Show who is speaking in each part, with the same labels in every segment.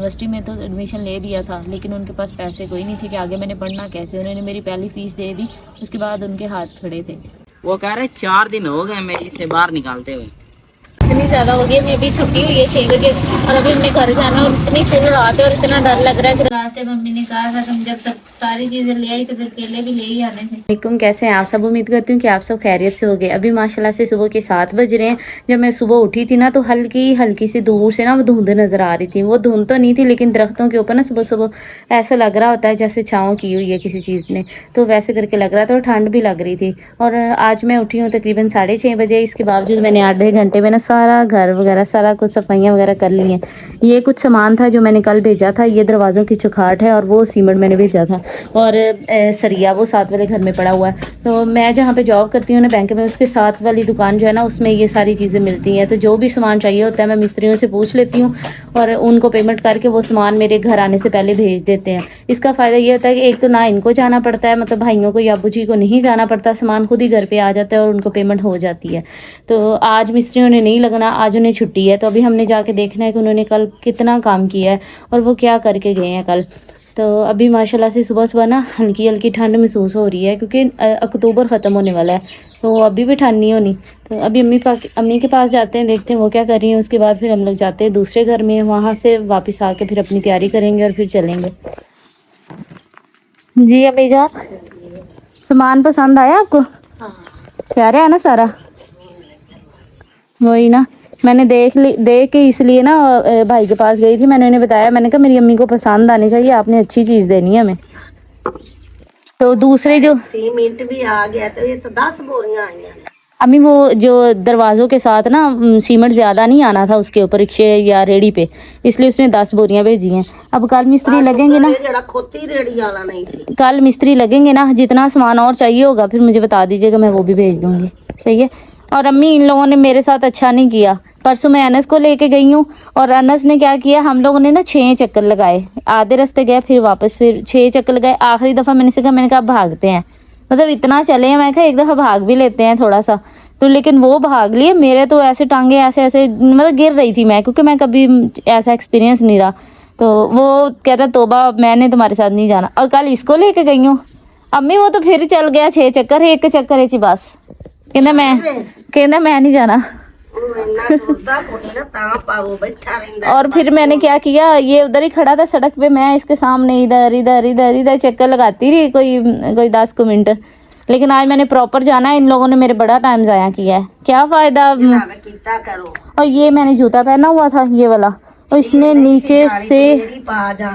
Speaker 1: University में तो admission ले दिया था, लेकिन उनके पास पैसे कोई नहीं थे कि आगे मैंने पढ़ना कैसे। उन्होंने मेरी पहली फ़ीस दे दी, उसके बाद उनके हाथ खड़े थे।
Speaker 2: वो कह रहे 4 दिन हो गए मेरे से बाहर निकालते हुए।
Speaker 1: इतनी ज़्यादा हो गई, मैं अभी छुट्टी हुई है 6 बजे और अभी हमने घर जाना और इतनी फुल रात है और इतना डर लग रहा है। लास्ट टाइम मम्मी ने कहा था तुम जब तक सारी चीज़ें ले आई तो फिर केले भी ले ही आने थे। वालेकुम, कैसे हैं आप सब? उम्मीद करती हूँ कि आप सब खैरियत से हो गए। अभी माशाल्लाह से सुबह के 7 बज रहे हैं। जब मैं सुबह उठी थी ना तो हल्की हल्की सी दूर से ना वो धुंध नज़र आ रही थी। वो धुंध तो नहीं थी, लेकिन दरख्तों के ऊपर ना सुबह सुबह ऐसा लग रहा होता है जैसे छाँव की हुई है किसी चीज़ ने, तो वैसे करके लग रहा था और ठंड भी लग रही थी। और आज मैं उठी हूँ तकरीबन 6:30 बजे। इसके बावजूद मैंने 8 घंटे में ना सारा घर वगैरह सारा कुछ सफाइयाँ वगैरह कर ली हैं। ये कुछ सामान था जो मैंने कल भेजा था, ये दरवाज़ों की चुखाट है और वो सीमेंट मैंने भेजा था, और सरिया वो साथ वाले घर में पड़ा हुआ है। तो मैं जहाँ पे जॉब करती हूँ ना बैंक में, उसके साथ वाली दुकान जो है ना उसमें ये सारी चीज़ें मिलती हैं। तो जो भी सामान चाहिए होता है मैं मिस्त्रियों से पूछ लेती हूँ और उनको पेमेंट करके वो सामान मेरे घर आने से पहले भेज देते हैं। इसका फ़ायदा ये होता है कि एक तो ना इनको जाना पड़ता है, मतलब भाइयों को या अब्बू जी को नहीं जाना पड़ता, सामान खुद ही घर पे आ जाता है और उनको पेमेंट हो जाती है। तो आज मिस्त्रियों ने नहीं लगना, आज उन्हें छुट्टी है। तो अभी हमने जाके देखना है कि उन्होंने कल कितना काम किया है और वो क्या करके गए हैं कल। तो अभी माशाल्लाह से सुबह सुबह ना हल्की हल्की ठंड महसूस हो रही है, क्योंकि अक्टूबर ख़त्म होने वाला है, तो अभी भी ठंड नहीं होनी। तो अभी अम्मी के पास जाते हैं, देखते हैं वो क्या कर रही हैं। उसके बाद फिर हम लोग जाते हैं दूसरे घर में, वहाँ से वापस आके फिर अपनी तैयारी करेंगे और फिर चलेंगे। जी अम्मी जान, सामान पसंद आया आपको? प्यारा है ना सारा? वही ना, मैंने देख के इसलिए ना भाई के पास गई थी। मैंने उन्हें बताया, मैंने कहा मेरी अम्मी को पसंद आनी चाहिए, आपने अच्छी चीज़ देनी है हमें। तो दूसरे जो
Speaker 3: सीमेंट भी आ गया, तो ये तो 10 बोरियां आई हैं।
Speaker 1: अम्मी वो जो दरवाज़ों के साथ ना सीमेंट ज़्यादा नहीं आना था उसके ऊपर रिक्शे या रेडी पे, इसलिए उसने 10 बोरियां भेजी हैं। अब कल मिस्त्री लगेंगे ना,
Speaker 3: जरा खोती रेड़ी वाला नहीं सी।
Speaker 1: कल मिस्त्री लगेंगे ना, जितना सामान और चाहिए होगा फिर मुझे बता दीजिएगा, मैं वो भी भेज दूँगी। सही है। और अम्मी इन लोगों ने मेरे साथ अच्छा नहीं किया। परसों मैं अनस को लेके गई हूँ और अनस ने क्या किया, हम लोगों ने ना 6 चक्कर लगाए, आधे रास्ते गए फिर वापस फिर 6 चक्कर लगाए। आखिरी दफ़ा मैंने कहा भागते हैं, मतलब इतना चले हैं, मैं कहा एक दफ़ा भाग भी लेते हैं थोड़ा सा। तो लेकिन वो भाग लिए, मेरे तो ऐसे टांगे ऐसे ऐसे मतलब गिर रही थी मैं, क्योंकि मैं कभी ऐसा एक्सपीरियंस नहीं रहा। तो वो कहता तोबा मैंने तुम्हारे साथ नहीं जाना। और कल इसको लेके गई हूँ अम्मी, वो तो फिर चल गया 6 चक्कर, एक चक्कर ही बस कहना मैं नहीं जाना। और फिर मैंने क्या किया, ये उधर ही खड़ा था सड़क पे, मैं इसके सामने इधर इधर इधर इधर चक्कर लगाती रही कोई 10 मिनट। लेकिन आज मैंने प्रॉपर जाना है, इन लोगों ने मेरे बड़ा टाइम ज़ाया किया है, क्या फ़ायदा। और ये मैंने जूता पहना हुआ था ये वाला, और इसने नीचे से,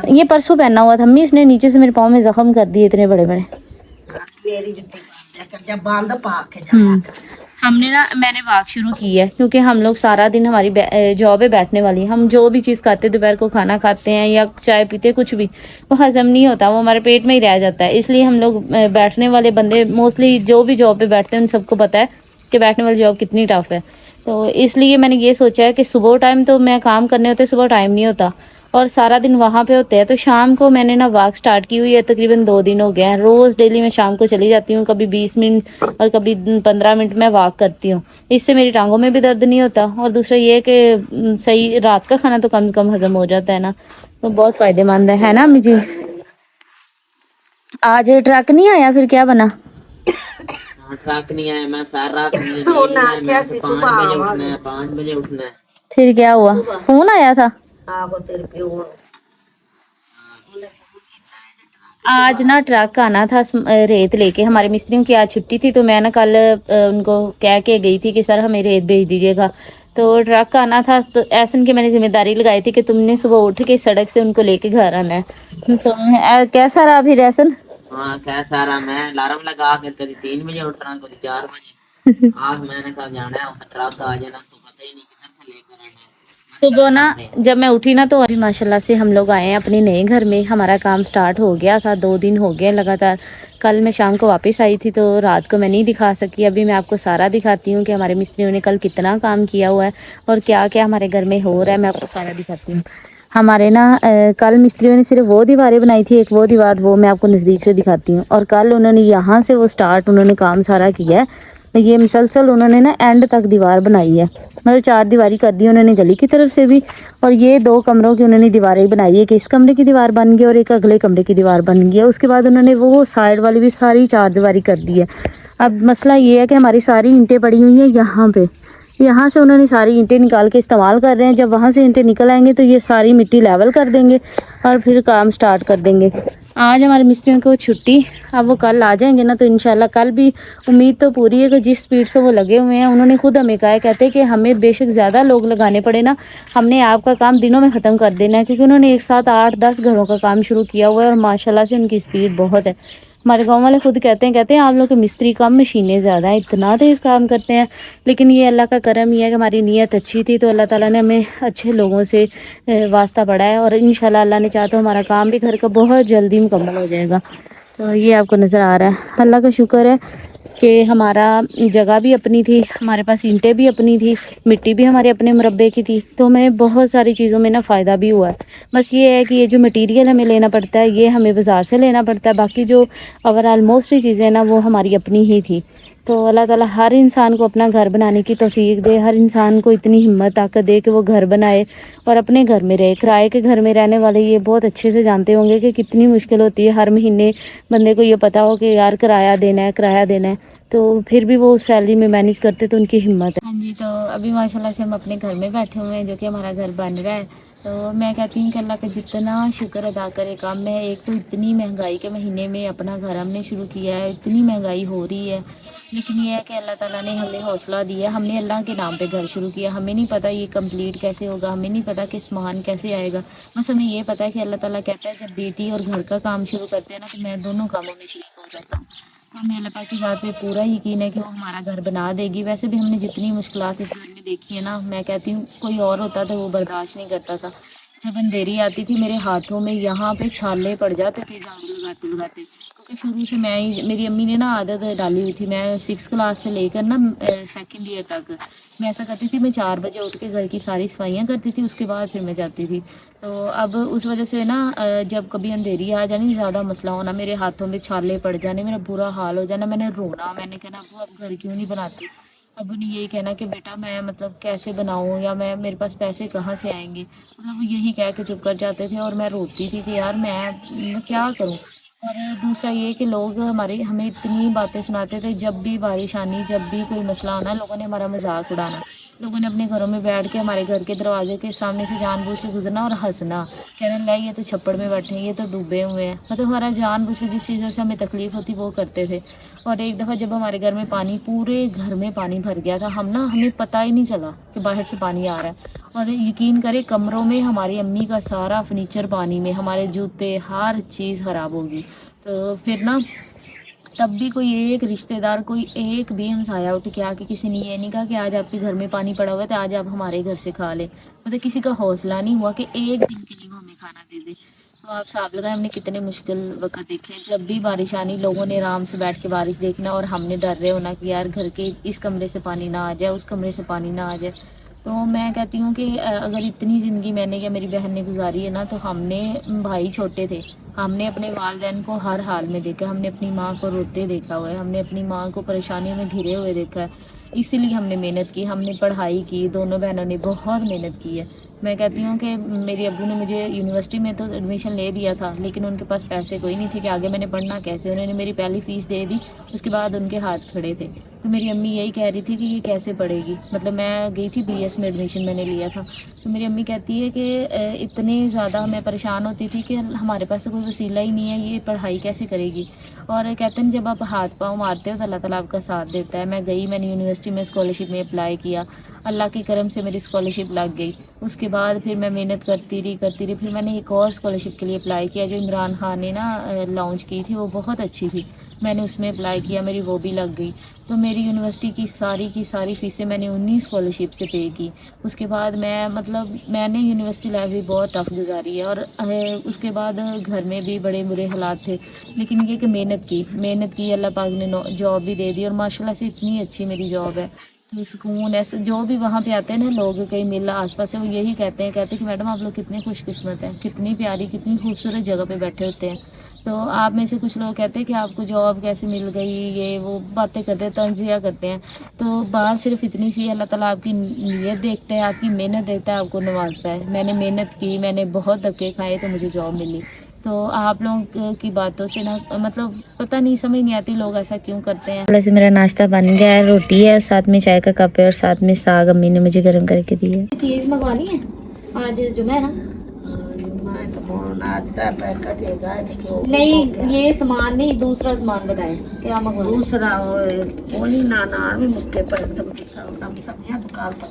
Speaker 1: ये परसों पहना हुआ था अम्मी, इसने नीचे से मेरे पाँव में जख्म कर दिए इतने बड़े बड़े। हमने ना मैंने वॉक शुरू की है, क्योंकि हम लोग सारा दिन हमारी जॉब है बैठने वाली। हम जो भी चीज़ खाते, दोपहर को खाना खाते हैं या चाय पीते, कुछ भी वो हजम नहीं होता, वो हमारे पेट में ही रह जाता है। इसलिए हम लोग बैठने वाले बंदे, मोस्टली जो भी जॉब पे बैठते हैं उन सबको पता है कि बैठने वाली जॉब कितनी टफ है। तो इसलिए मैंने ये सोचा है कि सुबह टाइम तो मैं काम करने होते, सुबह टाइम नहीं होता और सारा दिन वहाँ पे होते हैं। तो शाम को मैंने ना वॉक स्टार्ट की हुई है, तकरीबन 2 दिन हो गए हैं। रोज़ डेली मैं शाम को चली जाती हूँ, कभी 20 मिनट और कभी 15 मिनट मैं वॉक करती हूँ। इससे मेरी टांगों में भी दर्द नहीं होता और दूसरा ये कि सही रात का खाना तो कम से कम हजम हो जाता है ना, तो बहुत फ़ायदेमंद है ना अम्मी जी। आज ट्रक नहीं आया, फिर क्या बना?
Speaker 2: ट्रक नहीं आया, मैं सारा रात 5 बजे उठना है।
Speaker 1: फिर क्या हुआ, फोन आया था? आज ना ट्रक आना था रेत लेके, हमारे मिस्त्रियों की आज छुट्टी थी, तो मैं ना कल उनको कह के गई थी कि सर हमें रेत भेज दीजिएगा। तो ट्रक आना था, तो ऐसन की मैंने जिम्मेदारी लगाई थी कि तुमने सुबह उठ के सड़क से उनको लेके घर आना है। तो कैसा रहा फिर ऐसन?
Speaker 2: हाँ कैसा रहा, मैं अलार्म लगा के कभी 3 बजे उठ रहा, कभी 4 बजे। आज मैंने कहा जाना है, ट्रक आ जाना, उसको पता ही नहीं किधर से लेकर आना है।
Speaker 1: सुबह ना जब मैं उठी ना तो अभी माशाल्लाह से हम लोग आए हैं अपने नए घर में। हमारा काम स्टार्ट हो गया था, 2 दिन हो गए लगातार। कल मैं शाम को वापस आई थी तो रात को मैं नहीं दिखा सकी। अभी मैं आपको सारा दिखाती हूँ कि हमारे मिस्त्रियों ने कल कितना काम किया हुआ है और क्या क्या हमारे घर में हो रहा है, मैं आपको सारा दिखाती हूँ। हमारे ना कल मिस्त्रियों ने सिर्फ वो दीवारें बनाई थी, एक वो दीवार, वो मैं आपको नज़दीक से दिखाती हूँ। और कल उन्होंने यहाँ से वो स्टार्ट उन्होंने काम सारा किया है।
Speaker 4: ये मुसलसल उन्होंने ना एंड तक दीवार बनाई है, मतलब 4 दीवारी कर दी उन्होंने गली की तरफ से भी, और ये 2 कमरों की उन्होंने दीवारें बनाई है कि इस कमरे की दीवार बन गई और एक अगले कमरे की दीवार बन गई है। उसके बाद उन्होंने वो साइड वाली भी सारी 4 दीवारी कर दी है। अब मसला ये है कि हमारी सारी ईंटें पड़ी हुई हैं यहाँ पे, यहाँ से उन्होंने सारी ईंटें निकाल के इस्तेमाल कर रहे हैं। जब वहाँ से ईंटें निकल आएंगे तो ये सारी मिट्टी लेवल कर देंगे और फिर काम स्टार्ट कर देंगे। आज हमारे मिस्त्रियों को छुट्टी, अब वो कल आ जाएंगे ना, तो इंशाल्लाह कल भी उम्मीद तो पूरी है कि जिस स्पीड से वो लगे हुए हैं, उन्होंने खुद हमें कहा है, कहते हैं कि हमें बेशक ज़्यादा लोग लगाने पड़े ना, हमने आपका काम दिनों में ख़त्म कर देना है, क्योंकि उन्होंने एक साथ 8-10 घरों का काम शुरू किया हुआ है और माशाल्लाह से उनकी स्पीड बहुत है। हमारे गांव वाले खुद कहते हैं आप लोग के मिस्त्री कम, मशीनें ज़्यादा हैं, इतना तेज़ काम करते हैं। लेकिन ये अल्लाह का करम ही है कि हमारी नीयत अच्छी थी, तो अल्लाह ताला ने हमें अच्छे लोगों से वास्ता पड़ा है, और इंशाल्लाह अल्लाह ने चाहा तो हमारा काम भी घर का बहुत जल्दी मुकम्मल हो जाएगा। तो ये आपको नज़र आ रहा है, अल्लाह का शुक्र है कि हमारा जगह भी अपनी थी, हमारे पास ईंटें भी अपनी थी, मिट्टी भी हमारे अपने मुरब्बे की थी, तो हमें बहुत सारी चीज़ों में ना फ़ायदा भी हुआ है। बस ये है कि ये जो मटेरियल हमें लेना पड़ता है ये हमें बाज़ार से लेना पड़ता है, बाकी जो ओवरऑल मोस्टली चीज़ें ना वो हमारी अपनी ही थी। तो अल्लाह ताला हर इंसान को अपना घर बनाने की तौफीक दे, हर इंसान को इतनी हिम्मत ताकत दे कि वो घर बनाए और अपने घर में रहे। किराए के घर में रहने वाले ये बहुत अच्छे से जानते होंगे कि कितनी मुश्किल होती है हर महीने बंदे को ये पता हो कि यार किराया देना है, तो फिर भी वो उस सैलरी में मैनेज करते, तो उनकी हिम्मत है। हाँ जी, तो अभी माशाल्लाह से हम अपने घर में बैठे हुए हैं, जो कि हमारा घर बन रहा है। तो मैं कहती हूँ कि अल्लाह का जितना शुक्र अदा करे काम में। एक तो इतनी महंगाई के महीने में अपना घर हमने शुरू किया है, इतनी महंगाई हो रही है, लेकिन ये है कि अल्लाह ताला ने हमें हौसला दिया। हमने अल्लाह के नाम पे घर शुरू किया, हमें नहीं पता ये कंप्लीट कैसे होगा, हमें नहीं पता कि सामान कैसे आएगा, बस हमें ये पता है कि अल्लाह ताला कहता है जब बेटी और घर का काम शुरू करते हैं ना, तो मैं दोनों कामों में शरीक हो जाता हूँ। तो हमें अल्लाह पाक की ज़ात पे पूरा यकीन है कि वो हमारा घर बना देगी। वैसे भी हमने जितनी मुश्किलात इस घर में देखी है ना, मैं कहती हूँ कोई और होता तो वो बर्दाश्त नहीं करता था। जब अंधेरी आती थी मेरे हाथों में यहाँ पे छाले पड़ जाते थे झाड़ू लगाते लगाते, क्योंकि शुरू से मैं ही, मेरी अम्मी ने ना आदत डाली हुई थी, मैं 6 क्लास से लेकर ना 2nd ईयर तक मैं ऐसा करती थी, मैं 4 बजे उठ के घर की सारी सफाइयाँ करती थी, उसके बाद फिर मैं जाती थी। तो अब उस वजह से ना जब कभी अंधेरी आ जानी, ज़्यादा मसला होना, मेरे हाथों में छाले पड़ जाने, मेरा बुरा हाल हो जाना, मैंने रोना, मैंने कहना वो अब घर क्यों नहीं बनाती। अब उन्हें यही कहना कि बेटा मैं मतलब कैसे बनाऊँ, या मैं मेरे पास पैसे कहाँ से आएंगे, मतलब वो यही कह के चुप कर जाते थे, और मैं रोती थी कि यार मैं क्या करूँ। और दूसरा ये कि लोग हमें इतनी बातें सुनाते थे, जब भी बारिश आनी, जब भी कोई मसला आना, लोगों ने हमारा मजाक उड़ाना, लोगों ने अपने घरों में बैठ के हमारे घर के दरवाजे के सामने से जानबूझ के गुजरना और हंसना, कहने लगा ये तो छप्पड़ में बैठे हैं, ये तो डूबे हुए हैं, मतलब हमारा जानबूझ के जिस चीज़ों से हमें तकलीफ़ होती वो करते थे। और एक दफ़ा जब हमारे घर में पानी, पूरे घर में पानी भर गया था, हमें पता ही नहीं चला कि बाहर से पानी आ रहा है, और यकीन करें कमरों में हमारी अम्मी का सारा फर्नीचर पानी में, हमारे जूते हर चीज़ ख़राब होगी। तो फिर ना तब भी कोई एक रिश्तेदार, कोई एक भी हमसाया उठ के आके किसी ने ये नहीं कहा कि आज आपके घर में पानी पड़ा हुआ है तो आज आप हमारे घर से खा लें, मतलब किसी का हौसला नहीं हुआ कि एक दिन के लिए वो हमें खाना दे दे। तो आप हिसाब लगाएं हमने कितने मुश्किल वक्त देखे। जब भी बारिश आनी, लोगों ने आराम से बैठ के बारिश देखना, और हमने डर रहे होना कि यार घर के इस कमरे से पानी ना आ जाए, उस कमरे से पानी ना आ जाए। तो मैं कहती हूँ कि अगर इतनी ज़िंदगी मैंने या मेरी बहन ने गुजारी है ना, तो हमने, भाई छोटे थे, हमने अपने वालिदैन को हर हाल में देखा, हमने अपनी माँ को रोते देखा हुआ है, हमने अपनी माँ को परेशानियों में घिरे हुए देखा है, इसीलिए हमने मेहनत की, हमने पढ़ाई की, दोनों बहनों ने बहुत मेहनत की है। मैं कहती हूँ कि मेरे अब्बू ने मुझे यूनिवर्सिटी में तो एडमिशन ले दिया था, लेकिन उनके पास पैसे कोई नहीं थे कि आगे मैंने पढ़ना कैसे। उन्होंने मेरी पहली फ़ीस दे दी, उसके बाद उनके हाथ खड़े थे। तो मेरी अम्मी यही कह रही थी कि ये कैसे पढ़ेगी, मतलब मैं गई थी BS में एडमिशन मैंने लिया था, तो मेरी अम्मी कहती है कि इतने ज़्यादा मैं परेशान होती थी कि हमारे पास तो कोई वसीला ही नहीं है, ये पढ़ाई कैसे करेगी। और कहते हैं जब आप हाथ पाँव मारते हो तो अल्लाह ताला आपका साथ देता है। मैं गई, मैंने यूनिवर्सिटी में स्कॉलरशिप में अप्लाई किया, अल्लाह के करम से मेरी स्कॉलरशिप लग गई। उसके बाद फिर मैं मेहनत करती रही, फिर मैंने एक और स्कॉलरशिप के लिए अप्लाई किया जो इमरान खान ने ना लॉन्च की थी, वो बहुत अच्छी थी, मैंने उसमें अप्लाई किया, मेरी वो भी लग गई। तो मेरी यूनिवर्सिटी की सारी फ़ीसें मैंने उन्हीं स्कॉलरशिप से पे की। उसके बाद मैंने यूनिवर्सिटी लाइफ भी बहुत टफ़ गुजारी है, और उसके बाद घर में भी बड़े बुरे हालात थे, लेकिन ये कि मेहनत की, अल्लाह पाक ने जॉब भी दे दी, और माशाल्लाह से इतनी अच्छी मेरी जॉब है। तो सुकून ऐसे जो भी वहाँ पे आते हैं ना लोग, कई मिल आसपास है, वो यही कहते हैं कि मैडम आप लोग कितने खुशकिस्मत हैं, कितनी प्यारी, कितनी खूबसूरत जगह पे बैठे होते हैं।
Speaker 1: तो आप में से कुछ लोग कहते हैं कि आपको जॉब कैसे मिल गई, ये वो बातें करते हैं, तंजिया करते हैं। तो बात सिर्फ इतनी सी, अल्लाह ताला आपकी नीयत देखता है, आपकी मेहनत देखता है, आपको नवाजता है। मैंने मेहनत की, मैंने बहुत धक्के खाए तो मुझे जॉब मिली। तो आप लोगों की बातों से ना मतलब पता नहीं, समझ नहीं आती लोग ऐसा क्यों करते हैं।
Speaker 4: वैसे मेरा नाश्ता बन गया है, रोटी है, साथ में चाय का कप है और साथ में साग अम्मी ने मुझे गर्म करके दी है।
Speaker 1: चीज़ मंगवानी है, आज जुम्मा है ना?
Speaker 3: मैं तो फोन आज का पैकेट है देखो।
Speaker 1: नहीं, ये सामान नहीं, दूसरा सामान बताए क्या मंगवाना।
Speaker 3: दूसरा वो नहीं नाना भी मुक्के पर एकदम सब्जियां दुकान पर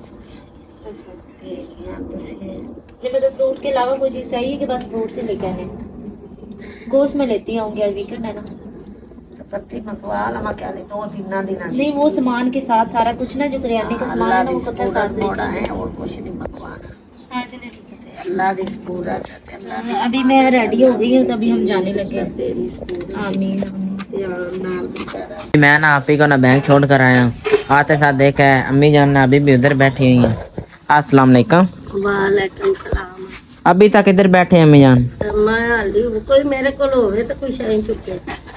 Speaker 1: अच्छा,
Speaker 3: ते यहाँ दसी
Speaker 1: नहीं मतलब फ्रूट के अलावा कोई चीज़ चाहिए कि बस फ्रूट से लेके आने? गोश्त में लेती आऊँगी, आज वीकेंड है ना।
Speaker 3: तो पत्ती मंगवा लमा क्या ले 2-3 दिन
Speaker 1: नहीं, वो सामान के साथ सारा कुछ ना, जो करियाने का सामान है ना वो सबका साथ
Speaker 3: मोड़ा है और कुछ नहीं मंगवाना।
Speaker 1: हाँ चलिए ठीक है।
Speaker 3: अल्लाह दी पूरा अल्लाह
Speaker 1: अभी मैं रेडी हो गई हूँ, तो अभी हम जाने लगे हैं।
Speaker 3: तेरी पूरा
Speaker 1: आमीन आमीन।
Speaker 3: या नाल बेचारा
Speaker 2: मैं ना आप ही को ना बैंक छोड़ कर आया हूँ। आते साथ देखा है अम्मी जान ना अभी भी उधर बैठी हुई हैं। अस्सलाम वालेकुम।
Speaker 3: वालेकुम सलाम।
Speaker 2: अभी तक इधर बैठे हैं अम्मी जान?
Speaker 3: मैं हाली कोई मेरे को होवे तो कोई शाइन चुके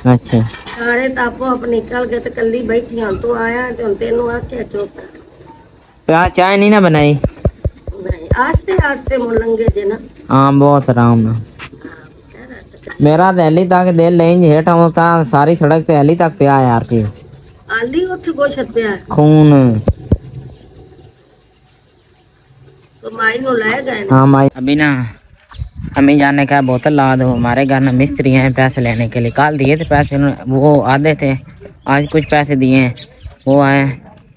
Speaker 2: अच्छा,
Speaker 3: सारे तापो अपने निकल गए तो कल्ली बैठी हूं तू आया तो तेनू आख्या चुप
Speaker 2: तो चाय नहीं ना बनाई?
Speaker 3: नहीं आस्ते आस्ते मुलंगे जे ना
Speaker 2: हाँ बहुत आराम ना। मेरा तो हली तक दिल लेंज हेठ होता सारी सड़क ते हली तक पिया यार की
Speaker 3: आली उथे कुछ पिया
Speaker 2: खून।
Speaker 3: तो माई नु ले गए
Speaker 2: हाँ माई अभी ना अम्मी जान ने कहा बोतल ला दो, हमारे घर में मिस्त्री हैं पैसे लेने के लिए। कल दिए थे पैसे, वो आधे थे, आज कुछ पैसे दिए हैं। वो आए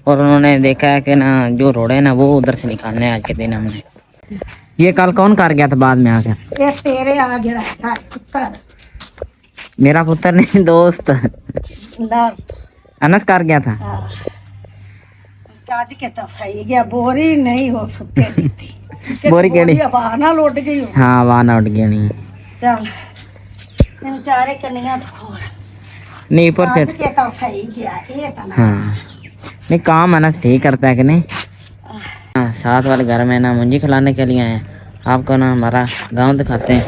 Speaker 2: और उन्होंने देखा है कि ना जो रोड़े ना वो उधर से निकालने आज के दिन हमने। ये कल कौन कर गया था बाद में आकर?
Speaker 3: ये तेरे आ गया कुत्ता
Speaker 2: मेरा पुत्र नहीं दोस्त
Speaker 3: ना
Speaker 2: अनस कर गया था।
Speaker 3: आज के तो सही गया बोरी नहीं हो सुते दी थी
Speaker 2: बोरी केड़ी?
Speaker 3: बहाना लौट गई हो।
Speaker 2: हाँ वाना उठ गया नहीं
Speaker 3: चल इन चारे कनिया तो खोल
Speaker 2: नहीं ऊपर से
Speaker 3: आज के तो सही गया ये तो ना
Speaker 2: हाँ नहीं काम अनस ठीक करता है कि नहीं। हाँ साथ वाले घर में ना मुंजी खिलाने के लिए आए। आपको ना हमारा गांव दिखाते हैं।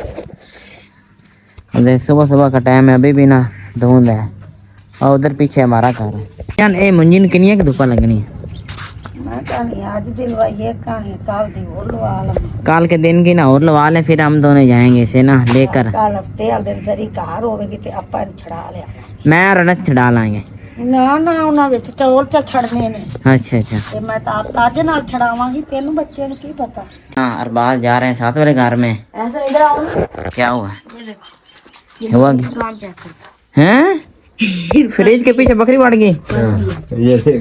Speaker 2: उधर सुबह सुबह का टाइम है, अभी भी ना धुंध है और उधर पीछे हमारा घर है। यार ए मुंजी ने किनिया की धूपा लगनी है?
Speaker 3: मैं कहानी आज दिलवाई ये कहानी कल दी और लवा लम
Speaker 2: कल के दिन की ना और लवा ले, फिर हम दोनों जाएंगे इसे ना लेकर।
Speaker 3: कल हफ्ते वाले दिन जरी कार होवेगी ते अपन छड़ा लिया
Speaker 2: मैं और अनस छड़ा लाएंगे।
Speaker 3: ना ना उन्हां विच चौल च छड़ने ने
Speaker 2: अच्छा अच्छा
Speaker 3: ते मैं तो आप ताजे नाल छड़ावांगी तेनू बच्चे नु की पता।
Speaker 2: हाँ अरबाज जा रहे हैं साथ वाले घर में।
Speaker 3: ऐसा इधर आओ ना
Speaker 2: क्या हुआ हुआ हैं? फ्रिज के पीछे बकरी बढ़ गई।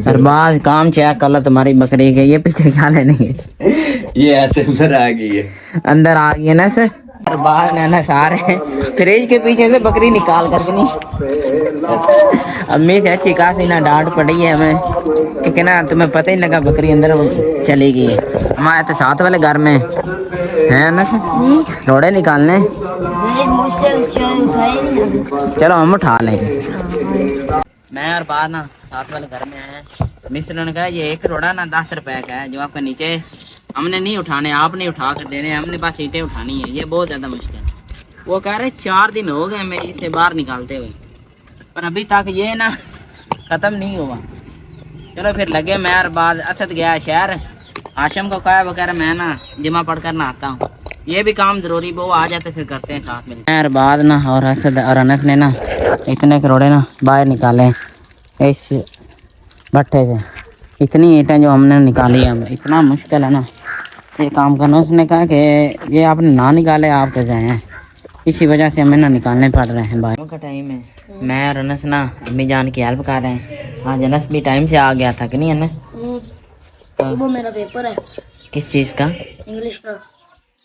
Speaker 2: अरबाज काम चेक कर लो तुम्हारी बकरी के, ये पीछे क्या लेने
Speaker 5: ये ऐसे अंदर आ गई है।
Speaker 2: अंदर आ गई है ना सर। अरबाज ने ना सारे फ्रिज के पीछे से बकरी निकाल करके नहीं। अम्मी से अच्छी खासी ना डांट पड़ी है हमें क्योंकि ना तुम्हें पता ही लगा बकरी अंदर चली गई है। हमारे तो साथ वाले घर में है ना सर रोड़े निकालने। चलो हम उठा लेंगे। मैं और बाद ना साथ वाले घर में आए। मिस्र ने कहा ये एक रोड़ा ना 10 रुपए का है, जो आपके नीचे हमने नहीं उठाने, आपने उठा कर देने, हमने बस ईंटें उठानी है। ये बहुत ज़्यादा मुश्किल। वो कह रहे 4 दिन हो गए मैं इसे बाहर निकालते हुए, पर अभी तक ये ना ख़त्म नहीं हुआ। चलो फिर लगे। मैं और बाद असद गया शहर, आशम को कहा, वो कह रहा मैं ना जिमा पढ़ कर नहाता हूँ। ये भी काम ज़रूरी, वो आ जाते फिर करते हैं साथ में। मैं और बाद ना और असद और अनस ने ना इतने करोड़े ना बाहर निकाले इस भट्टे से। इतनी ईंटें जो हमने निकाली है, इतना मुश्किल है ना ये काम करना। उसने कहा कि ये आपने ना निकाले आप कैसे हैं, इसी वजह से हमें ना निकालने पड़ रहे हैं। बाहर का टाइम है, मैं और अनस ना अम्मी जान की हेल्प कर रहे हैं। आज अनस भी टाइम से आ गया था कि नहीं अनस?
Speaker 1: वो मेरा पेपर है
Speaker 2: किस चीज़ का?
Speaker 1: इंग्लिश का।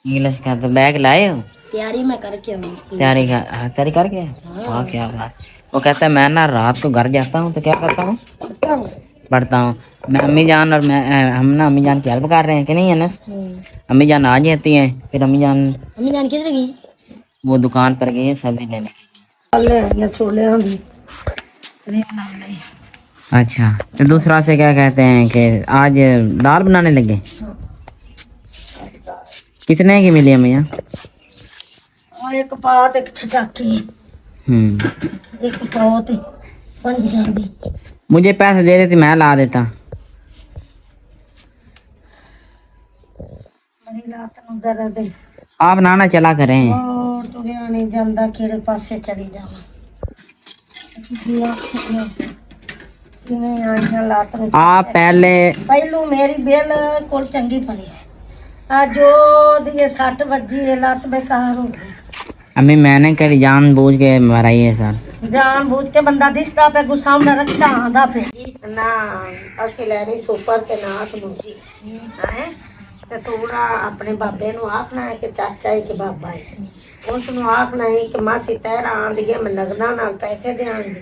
Speaker 2: इंग्लिश का? तो बैग लाए हो?
Speaker 1: तैयारी मैं करके हूँ।
Speaker 2: तैयारी करके? हाँ क्या बात। वो कहता है मैं ना रात को घर जाता हूँ तो क्या करता हूँ, पढ़ता हूँ। मैं अम्मी जान और मैं हम ना अम्मी जान की हेल्प कर रहे हैं कि नहीं अनस? अम्मी जान आ जाती हैं, फिर अम्मी जान
Speaker 1: किधर गई?
Speaker 2: वो दुकान पर गई है सब्जी लेने।
Speaker 3: ले छोले होंगी
Speaker 2: अच्छा तो दूसरा से क्या कहते हैं कि आज दाल बनाने लगे। कितने की मिली अम्मी?
Speaker 3: और एक पात एक छटाकी एक 100 ਤੇ 5 ਦੀ।
Speaker 2: मुझे पैसे दे देते मैं ला देता।
Speaker 3: ਬੜੀ ਰਾਤ ਨੂੰ ਦਰਦ ਹੈ।
Speaker 2: आप नाना चला करें।
Speaker 3: ਹੋਰ ਤੁਰਿਆ ਨਹੀਂ ਜਾਂਦਾ, ਕਿਹੜੇ ਪਾਸੇ ਚੜੀ ਜਾਵਾਂ। ਕਿਵੇਂ ਆਈਆਂ ਲਾਤ ਨੂੰ।
Speaker 2: आप पहले
Speaker 3: ਪਹਿਲੋਂ ਮੇਰੀ ਬਿਲਕੁਲ ਚੰਗੀ ਪੜੀ ਸੀ, ਅੱਜ ਉਹਦੀ 60 ਵੱਜੀ ਹੈ, ਲੱਤ ਬੇਕਾਰ ਹੋ ਗਈ।
Speaker 2: अम्मी मैंने कड़ी जान बूझ के मराई है सर।
Speaker 3: ਜਾਨ ਬੂਝ ਕੇ ਬੰਦਾ ਦਿਸਦਾ ਪਿਆ, ਗੁੱਸਾ ਹੁੰਦਾ ਰੱਖਦਾ ਆਂਦਾ ਪਿਆ ਨਾ। ਅਸੀਂ ਲੈਣੀ ਸੁਪਰ ਤੇ ਨਾਕ ਮੁੰਜੀ ਹੈ ਤੇ ਤੂੜਾ ਆਪਣੇ ਬਾਬੇ ਨੂੰ ਆਖਣਾ ਹੈ ਕਿ ਚਾਚਾ ਹੈ ਕਿ ਬਾਬਾ ਹੈ। ਉਸ ਨੂੰ ਆਖਣਾ ਹੈ ਕਿ ਮਾਸੀ ਤੇਰਾ ਆਂਦੀ ਹੈ, ਮੈਂ ਨਗਦਾਂ ਨਾਲ ਪੈਸੇ ਦੇਵਾਂਗੀ,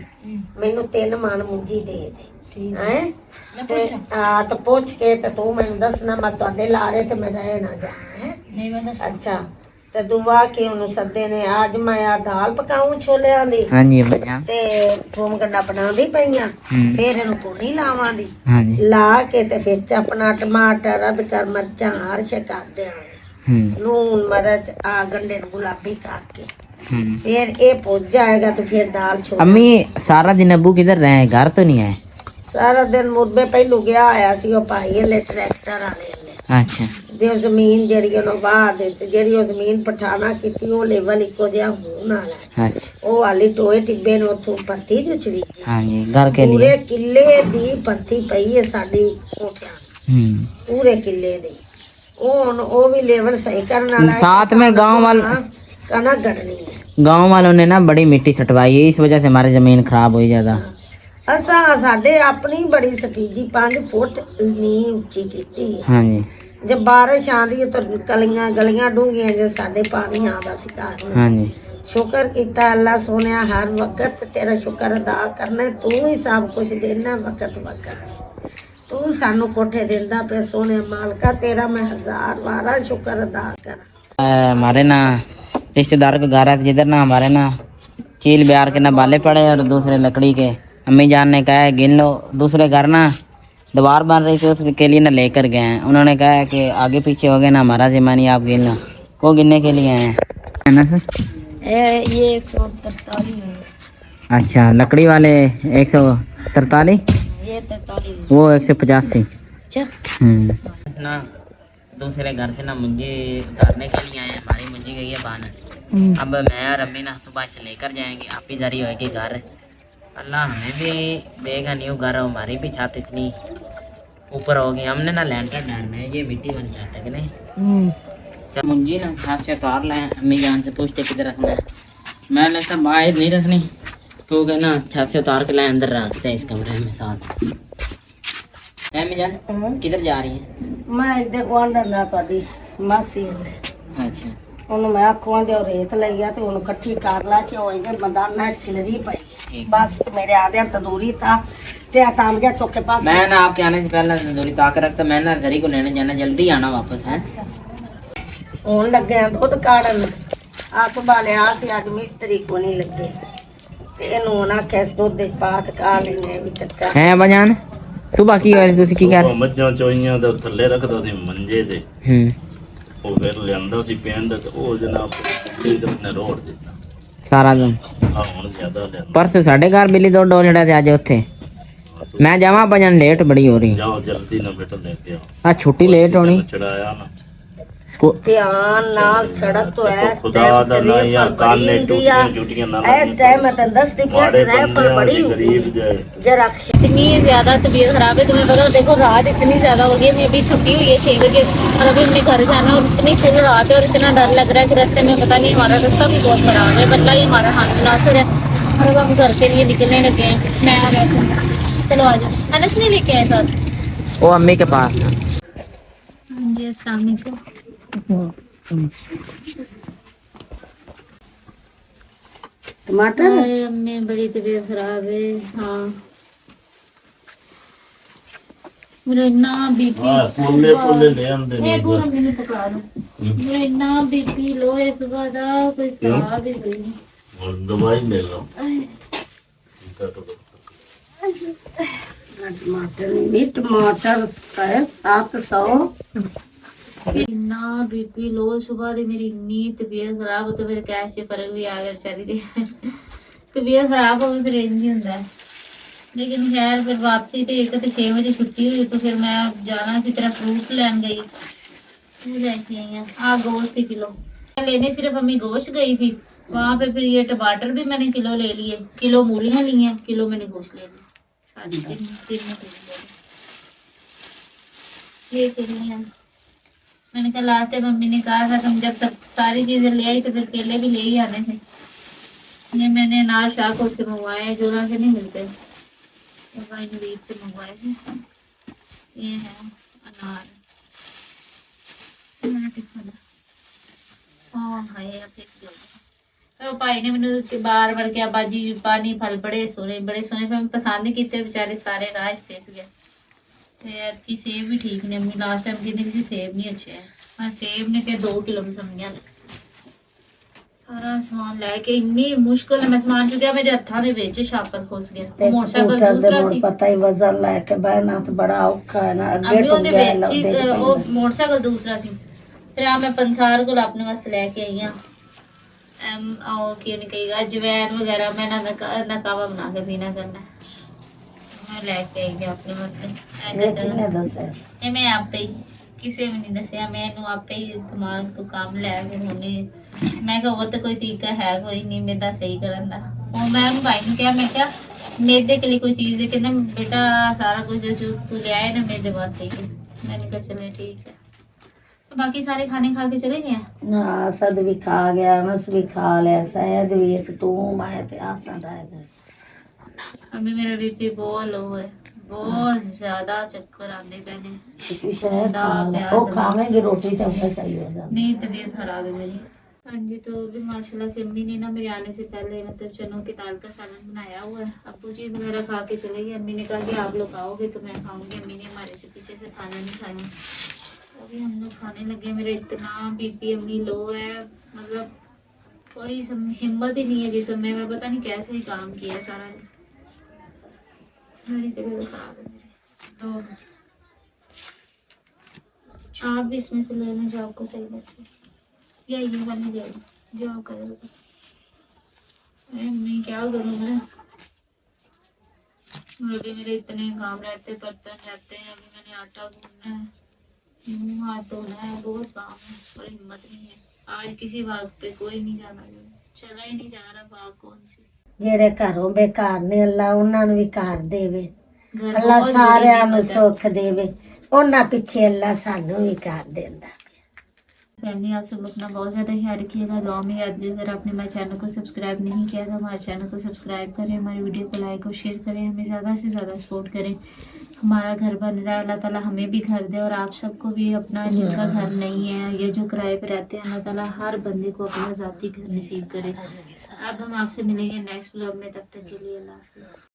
Speaker 3: ਮੈਨੂੰ 3 ਮਣ ਮੁੰਜੀ ਦੇ ਦੇ ਹੈ ਤੇ ਤਾਂ ਪੁੱਛ ਕੇ ਤੇ ਤੂੰ ਮੈਨੂੰ ਦੱਸਣਾ, ਮੈਂ ਤੁਹਾਡੇ ਲਾਰੇ ਤੇ ਮੈਂ ਰਹਿ ਨਾ ਜਾ ਹੈ। ਅੱਛਾ ਤੇ ਦੁਆ ਕਿ ਉਹਨੂੰ ਸੱਦੇ ਨੇ। ਅੱਜ ਮੈਂ ਆ ਦਾਲ ਪਕਾਉਂ ਛੋਲਿਆਂ ਦੀ
Speaker 2: हाँ जी भैया।
Speaker 3: ਤੇ ਥੋਮ ਗੰਡਾ ਬਣਾਉਂਦੀ ਪਈਆਂ, ਫਿਰ ਇਹਨੂੰ ਕੋਣੀ ਲਾਵਾਂ ਦੀ
Speaker 2: हाँ जी।
Speaker 3: ਲਾ ਕੇ ਤੇ ਫਿਰ ਆਪਣਾ ਟਮਾਟਰ ਅਦਰਕ ਮਿਰਚਾਂ ਹਰ ਸ਼ੇ ਕਰ ਦਿਆਂਗੇ, ਲੂਣ ਮਿਰਚ ਆ ਗੰਡੇ ਨੂੰ ਗੁਲਾਬੀ ਕਰਕੇ ਫਿਰ ਇਹ ਭੁੱਜ ਜਾਏਗਾ ਤੇ ਫਿਰ ਦਾਲ ਛੋੜ।
Speaker 2: अम्मी सारा दिन अब्बू किधर रहे, घर तो नहीं आए?
Speaker 3: ਸਾਰਾ ਦਿਨ ਮੁਰਬੇ ਪਹਿਲੂ ਗਿਆ ਆਇਆ ਸੀ ਉਹ ਭਾਈ ਇਹਲੇ ਟਰੈਕਟਰ ਵਾਲੇ ਨੇ,
Speaker 2: अच्छा
Speaker 3: ਜੇ ਉਹ ਜ਼ਮੀਨ ਜਿਹੜੀ ਉਹਨੂੰ ਵਾਹ ਦਿੱਤੀ, ਜਿਹੜੀ ਉਹ ਜ਼ਮੀਨ ਪਠਾਣਾ ਕੀਤੀ ਉਹ ਲੈਵਲ ਇੱਕੋ ਜਿਹਾ ਹੋਣ ਵਾਲਾ ਹੈ।
Speaker 2: अच्छा
Speaker 3: ਉਹ ਵਾਲੀ ਟੋਏ ਟਿੱਬੇ ਨੂੰ ਉੱਥੋਂ ਭਰਤੀ ਜੋ ਚਵੀਜੀ
Speaker 2: हाँ जी घर के लिए।
Speaker 3: ਪੂਰੇ ਕਿੱਲੇ ਦੀ ਭਰਤੀ ਪਈ ਹੈ ਸਾਡੀ ਕੋਠਿਆਂ ਪੂਰੇ ਕਿੱਲੇ ਦੀ। ਉਹ ਹੁਣ ਉਹ ਵੀ ਲੈਵਲ ਸਹੀ ਕਰਨ ਵਾਲਾ ਹੈ।
Speaker 2: साथ में गांव वाले
Speaker 3: ਕਣਕ ਗੜਨੀ ਹੈ।
Speaker 2: गांव वालों ने ना बड़ी मिट्टी सटवाई है, इस वजह से हमारी जमीन खराब हुई ज्यादा।
Speaker 3: ਅਸਾਂ ਸਾਡੇ ਆਪਣੀ ਬੜੀ ਸਟੀਜੀ 5 ਫੁੱਟ ਨੀ ਉੱਚੀ ਕੀਤੀ ਹੈ।
Speaker 2: हाँ जी
Speaker 3: ਜੇ ਬਾਰਿਸ਼ ਆਂਦੀ ਹੈ ਤਾਂ ਕਲੀਆਂ ਗਲੀਆਂ ਡੂੰਘੀਆਂ ਜੇ ਸਾਡੇ ਪਾਣੀ ਆਉਂਦਾ ਸੀ ਘਰ ਨੂੰ।
Speaker 2: हाँ जी
Speaker 3: ਸ਼ੁਕਰ ਕੀਤਾ ਅੱਲਾ ਸੋਹਣਿਆ, ਹਰ ਵਕਤ ਤੇਰਾ ਸ਼ੁਕਰ ਅਦਾ ਕਰਨਾ, ਤੂੰ ਹੀ ਸਭ ਕੁਝ ਦੇਣਾ ਵਕਤ ਵਕਤ। ਤੂੰ ਸਾਨੂੰ ਕੋਠੇ ਦਿੰਦਾ ਪਿਆ ਸੋਹਣੇ ਮਾਲਕਾ, ਤੇਰਾ ਮੈਂ 1000 ਵਾਰਾ ਸ਼ੁਕਰ ਅਦਾ ਕਰਾਂ।
Speaker 2: हमारे ना रिश्तेदार के घर है, जिधर ना हमारे ना चील बिहार के ना बाले पड़े और दूसरे लकड़ी के। अम्मी जान ने कहा है गिन लो, दूसरे घर ना दीवार बन रही थी उसके लिए ना लेकर गए हैं। उन्होंने कहा है कि आगे पीछे हो गए ना हमारा जिम्मा नहीं, आप गिन लो। वो गिनने के लिए आए हैं है ना सर?
Speaker 1: ये 143 है,
Speaker 2: अच्छा लकड़ी वाले 143,
Speaker 1: ये 43
Speaker 2: वो 185।
Speaker 1: अच्छा।
Speaker 2: ना दूसरे घर से ना मुंजी उतारने के लिए आए हैं, हमारी मुंजी गई है बान। अब मैं और अम्मी ना सुबह से लेकर जाएंगे, आप ही इधर ही होगी घर। अल्लाह हमें भी देगा न्यू घर, हमारी भी छत इतनी ऊपर होगी, हमने ना लैंटर डालना है, ये मिट्टी बन जाता है कि नहीं। मुंजी ना छत से उतार लाए, अम्मी जान से पूछते किधर रखना है, मैं लगता बाहर नहीं रखनी क्योंकि ना छत से उतार के लाए अंदर रखते हैं इस कमरे में साथ। अम्मी जान किधर जा रही है?
Speaker 3: ਮੈਂ ਇੱਦੇ ਗੁਆਂਢਣ ਦਾ ਤੁਹਾਡੀ ਮਾਸੀ ਨੇ
Speaker 2: अच्छा
Speaker 3: ਉਹਨੂੰ ਮੈਂ ਆਖਾਂ ਜੋ ਰੇਤ ਲਈ ਆ ਤੇ ਉਹਨੂੰ ਇਕੱਠੀ ਕਰ ਲਾ ਕੇ ਉਹ ਇੰਜਨ ਮੈਦਾਨਾਂ 'ਚ ਖਿਲਰੀ ਪਈ ਹੈ। ਬਸ ਮੇਰੇ ਆਦਿਆਂ ਤੰਦੂਰੀ ਤਾਂ ਤੇ ਆ ਕੰਮ ਗਿਆ ਚੁੱਕ के पास।
Speaker 2: मैं ना आपके आने से पहले तंदूरी ताक रखता, मैं ना दरी को लेने जाना, जल्दी आना वापस है।
Speaker 3: ਹੁਣ ਲੱਗੇ ਆ ਦੁੱਧ ਕਾੜਨ, ਆਪ ਬਾਲਿਆ ਸੀ ਅੱਜ ਮਿਸਤਰੀ ਕੋ ਨਹੀਂ ਲੱਗੇ ਤੇ ਇਹਨੂੰ ਨਾ ਕੈਸ ਦੁੱਧ ਦੇ ਪਾਤ ਕਾੜ ਲੈਣੇ ਵੀ ਕੱਚਾ।
Speaker 2: हैं बजान सुबह की होई तुसी की कर?
Speaker 6: ਉਹ ਮੱਝਾਂ ਚੋਈਆਂ ਦੇ ਥੱਲੇ ਰੱਖਦਾ ਸੀ ਮੰਜੇ ਤੇ, ਉਹ ਫਿਰ ਲਿਆਂਦਾ ਸੀ ਪਿੰਡ ਤੇ ਉਹ ਜਨਾਬ ਇਧਰ ਨੇ ਰੋੜ ਦਿੱਤਾ।
Speaker 2: सारा दिन
Speaker 6: ਆ ਹੁਣ ਜ਼ਿਆਦਾ ਲਿਆਂਦਾ।
Speaker 2: परसों साढ़े घर बिल्ली दो डोल छड़ा थे आज उत्थे मैं जावा बजान लेट बड़ी हो रही।
Speaker 6: ਜਾਓ ਜਲਦੀ ਨਾ ਬੇਟਾ ਲੈ ਕੇ ਆਓ।
Speaker 2: आ छुट्टी लेट होनी
Speaker 6: ਚੜਾਇਆ ਨਾ
Speaker 2: स्कूल।
Speaker 3: ਧਿਆਨ ਨਾਲ ਸੜਕ ਤੋਂ ਐਸ
Speaker 6: ਖੁਦਾ ਦਾ ਨਾ ਯਾਰ ਕਾਨੇ ਟੁੱਟੀਆਂ ਝੁੱਟੀਆਂ ਨਾ
Speaker 3: ਇਸ ਟਾਈਮ ਮੈਂ ਤੈਨੂੰ ਦੱਸਦੀ ਪਿਆ
Speaker 6: ਮਾੜੇ
Speaker 3: ਟ੍ਰੈਫਿਕ
Speaker 6: ਬੰਦੇ
Speaker 3: ਬੜੀ
Speaker 6: ਆ ਗਰੀਬ ਜੇ
Speaker 3: जरा
Speaker 1: इतनी ज्यादा तबीयत खराब है, तुम्हें पता, देखो रात इतनी ज्यादा हो गई है, अभी छुट्टी हुई है 6 बजे और अभी हमने घर जाना और इतनी फुल रात है और इतना डर लग रहा है कि रास्ते में पता नहीं, हमारा रास्ता भी बहुत खराब है, बल्ला ही हमारा हाथ मुनासिर है और अब हम घर के लिए निकलने लगे हैं। मैं आ गया था, चलो आ जाओ। अनस नहीं लेके आए साथ?
Speaker 2: वो अम्मी के पास था।
Speaker 1: हाँ जी अस्सलाम वालेकुम।
Speaker 3: टमाटर
Speaker 1: अरे अम्मी बड़ी तबीयत खराब है। हाँ मेरा इतना बीपी
Speaker 6: ਪੁੱਲੇ ਪੁੱਲੇ ਲੈ ਆਂਦੇ ਨੇ।
Speaker 1: पूरा मैंने पकड़ा दो, मेरा इतना बीपी लो है सुबह का, कोई हिसाब ही नहीं।
Speaker 6: ਹੁਣ ਦਵਾਈ ਲੈ ਲਓ।
Speaker 3: टमाटर नहीं टमाटर है 700।
Speaker 1: इतना बीपी लो सुबह से, मेरी इतनी तबीयत खराब हो तो मेरे कैश से फर्क भी आ गया बेचारी दे। तबीयत खराब हो गई फिर इंज ही होता है। लेकिन खैर फिर वापसी तो एक तो 6 बजे छुट्टी हुई तो फिर मैं जाना सी तरह फ्रूट लैन गई। लेके आई हैं गोश्त की किलो लेने, सिर्फ अम्मी गोश्त गई थी वहां पे। फिर ये टमाटर भी मैंने किलो ले लिए, किलो मूलियां ली हैं, किलो मैंने गोश्त ले ली, सारी तीन ये चलिए। मैंने कहा लास्ट टाइम मम्मी ने कहा था तुम जब तक सारी चीजें ले आई तो फिर केले भी ले ही आने थे। ये मैंने अनार शाहकोट से मंगवाए हैं, जोरा से नहीं मिलते, नवीद से मंगवाए थे। ये है अनार। तो भाई ने मैंने बार बार क्या बाजी पानी फल बड़े सोने फिर मैं पसंद नहीं किए बेचारे सारे राज फेस गए। की सेब भी ठीक नहीं, अम्मी लास्ट टाइम कहती भी सेब नहीं अच्छे हैं। हाँ सेब ने के 2 किलो में समझिया ने सारा समान लैके इन्नी मुश्किल मैं समान चुकिया मेरे हत्था दे विच छापर फस गया। मोटरसाइकिल दूसरा सी
Speaker 3: पता ही वजन लेके बहना तो बड़ा औखा है ना, अगे
Speaker 1: तो वो मोटरसाइकिल दूसरा सी। फिर मैं पंसार को अपने वास्ते लेके आई हां अजवैन वगैरह मैं ना कावा बना के पीना करना मैं लेके आई अपने वास्ते। ये मैं आपे ही किसी भी नहीं दसिया, मैनू आपे ही दिमाग को काम लैके होने मैं कहा और तो कोई तरीका है कोई नहीं मेरा सही करन दा। और मैं भाई ने कहा मैं क्या मेरे के लिए कोई चीज कहना बेटा सारा कुछ जो तू ले आए ना मेरे वास्ते ही। मैंने कहा चले ठीक है। तो बाकी सारे खाने खा के चले गए।
Speaker 3: हाँ सद भी खा गया, अनस भी खा लिया, शायद भी एक तू मैं ते आसा रह गए।
Speaker 1: अभी मेरा बीपी बहुत लो है, बहुत ज्यादा चक्कर आते पहले।
Speaker 3: शायद वो खावेंगे रोटी तो अपने सही हो जाएगा।
Speaker 1: नहीं तबीयत खराब है मेरी। हाँ जी तो भी माशाल्लाह से अम्मी ने ना मेरे आने से पहले मतलब चनों की दाल का सालन बनाया हुआ है। अब्बू जी वगैरह खा के चले गए। अम्मी ने कहा कि आप लोग आओगे तो मैं खाऊंगी। अम्मी ने हमारे से पीछे से खाना नहीं खाया, अभी हम लोग खाने लगे। मेरा इतना बीपी अम्मी लो है, मतलब कोई हिम्मत ही नहीं है जिसमें मैं पता नहीं कैसे ही काम किया सारा दिन। मेरी तबीयत खराब है मेरी। तो आप भी इसमें से लेना जो आपको सही लगता है, या ये वाली ले लो जो आप करोगे। मैं क्या करूँ मैं, अभी मेरे इतने काम रहते, बर्तन रहते हैं, अभी मैंने आटा गूंदना है, मुँह हाथ धोना है, बहुत काम है और हिम्मत नहीं है। आज किसी बाग पे कोई नहीं जाना, चला ही नहीं जा रहा बाग कौन सी।
Speaker 3: ਜਿਹੜੇ ਘਰੋਂ बेकार ने अल्लाह ਉਹਨਾਂ ਨੂੰ ਵੀ ਘਰ ਦੇਵੇ, अल्लाह ਸਾਰਿਆਂ ਨੂੰ ਸੁੱਖ ਦੇਵੇ, ਉਹਨਾਂ ਪਿੱਛੇ अल्लाह ਸਾਨੂੰ ਵੀ ਘਰ ਦਿੰਦਾ।
Speaker 1: फैमिली आप सब अपना बहुत ज़्यादा ख्याल रखिएगा, दुआ में याद रखिएगा। अगर आपने हमारे चैनल को सब्सक्राइब नहीं किया तो हमारे चैनल को सब्सक्राइब करें, हमारी वीडियो को लाइक और शेयर करें, हमें ज़्यादा से ज़्यादा सपोर्ट करें। हमारा घर बन रहा है, अल्लाह ताला हमें भी घर दे और आप सबको भी अपना, जिनका घर नहीं है या जो किराए पर रहते हैं, अल्लाह ताला हर बंदे को अपना ज़ाती घर नसीब करे। अब हम आपसे मिलेंगे नेक्स्ट ब्लॉग में, तब तक के लिए अल्लाह हाफिज़।